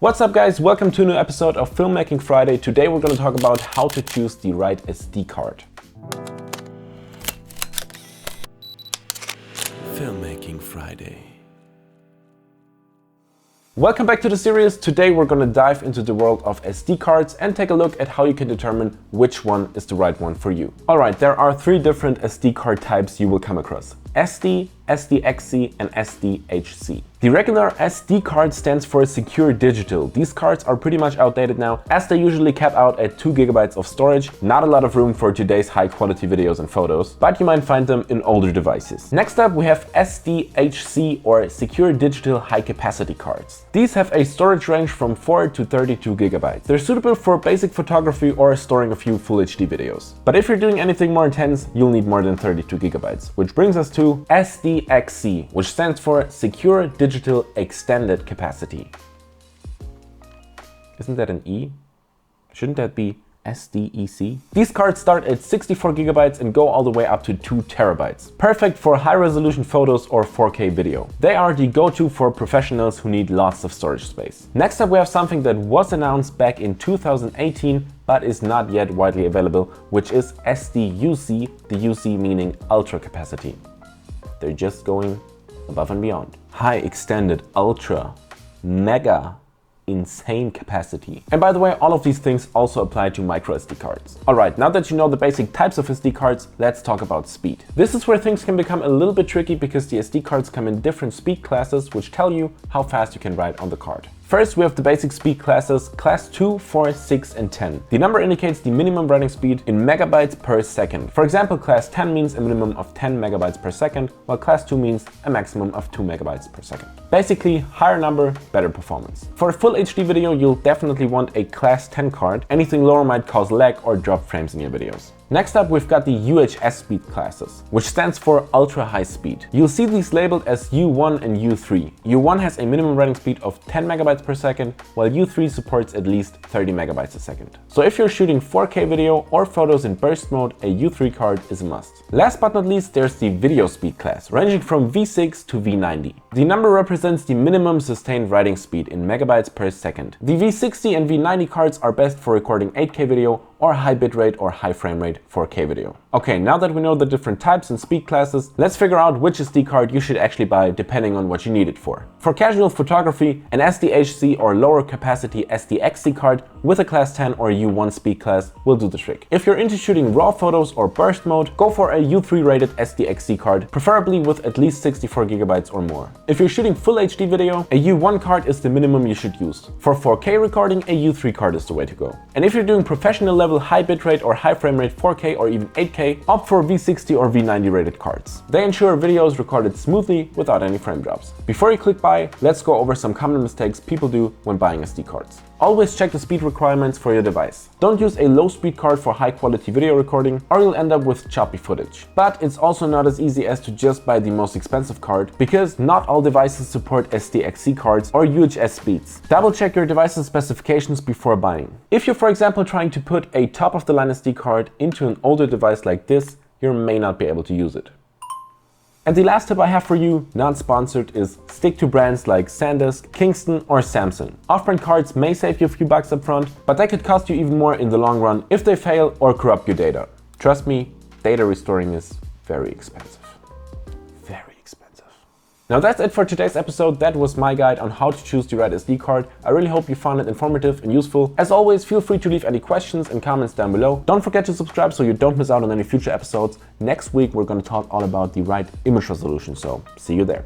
What's up guys, welcome to a new episode of Filmmaking Friday. Today we're going to talk about how to choose the right SD card. Filmmaking Friday. Welcome back to the series. Today we're going to dive into the world of SD cards and take a look at how you can determine which one is the right one for you. Alright, there are three different SD card types you will come across: SD, SDXC and SDHC. The regular SD card stands for Secure Digital. These cards are pretty much outdated now, as they usually cap out at 2 GB of storage. Not a lot of room for today's high quality videos and photos, but you might find them in older devices. Next up we have SDHC or Secure Digital High Capacity cards. These have a storage range from 4 to 32 GB. They're suitable for basic photography or storing a few Full HD videos. But if you're doing anything more intense, you'll need more than 32 GB, which brings us to SDXC, which stands for Secure Digital Extended Capacity. Isn't that an E? Shouldn't that be SDEC? These cards start at 64 GB and go all the way up to 2 TB. Perfect for high resolution photos or 4K video. They are the go-to for professionals who need lots of storage space. Next up we have something that was announced back in 2018 but is not yet widely available, which is SDUC, the UC meaning ultra capacity. They're just going above and beyond. High extended, ultra, mega, insane capacity. And by the way, all of these things also apply to micro SD cards. Alright, now that you know the basic types of SD cards, let's talk about speed. This is where things can become a little bit tricky because the SD cards come in different speed classes which tell you how fast you can write on the card. First, we have the basic speed classes, class 2, 4, 6 and 10. The number indicates the minimum writing speed in megabytes per second. For example, class 10 means a minimum of 10 megabytes per second, while class 2 means a maximum of 2 megabytes per second. Basically, higher number, better performance. For a full HD video, you'll definitely want a class 10 card. Anything lower might cause lag or drop frames in your videos. Next up, we've got the UHS Speed Classes, which stands for Ultra High Speed. You'll see these labeled as U1 and U3. U1 has a minimum writing speed of 10 megabytes per second, while U3 supports at least 30 megabytes a second. So if you're shooting 4K video or photos in burst mode, a U3 card is a must. Last but not least, there's the Video Speed class, ranging from V6 to V90. The number represents the minimum sustained writing speed in megabytes per second. The V60 and V90 cards are best for recording 8K video or high bitrate or high frame rate 4K video. Okay, now that we know the different types and speed classes, let's figure out which SD card you should actually buy depending on what you need it for. For casual photography, an SDHC or lower capacity SDXC card with a class 10 or U1 speed class will do the trick. If you're into shooting raw photos or burst mode, go for a U3 rated SDXC card, preferably with at least 64 GB or more. If you're shooting full HD video, a U1 card is the minimum you should use. For 4K recording, a U3 card is the way to go. And if you're doing professional level high bitrate or high frame rate 4K or even 8K, opt for V60 or V90 rated cards. They ensure video is recorded smoothly without any frame drops. Before you click buy, let's go over some common mistakes people do when buying SD cards. Always check the speed requirements for your device. Don't use a low speed card for high quality video recording or you'll end up with choppy footage. But it's also not as easy as to just buy the most expensive card, because not all devices support SDXC cards or UHS speeds. Double check your device's specifications before buying. If you're for example trying to put a top of the line SD card into an older device like this, you may not be able to use it. And the last tip I have for you, not sponsored, is stick to brands like SanDisk, Kingston or Samsung. Off-brand cards may save you a few bucks up front, but they could cost you even more in the long run if they fail or corrupt your data. Trust me, data restoring is very expensive. Very expensive. Now that's it for today's episode. That was my guide on how to choose the right SD card. I really hope you found it informative and useful. As always, feel free to leave any questions and comments down below. Don't forget to subscribe so you don't miss out on any future episodes. Next week, we're going to talk all about the right image resolution, so see you there.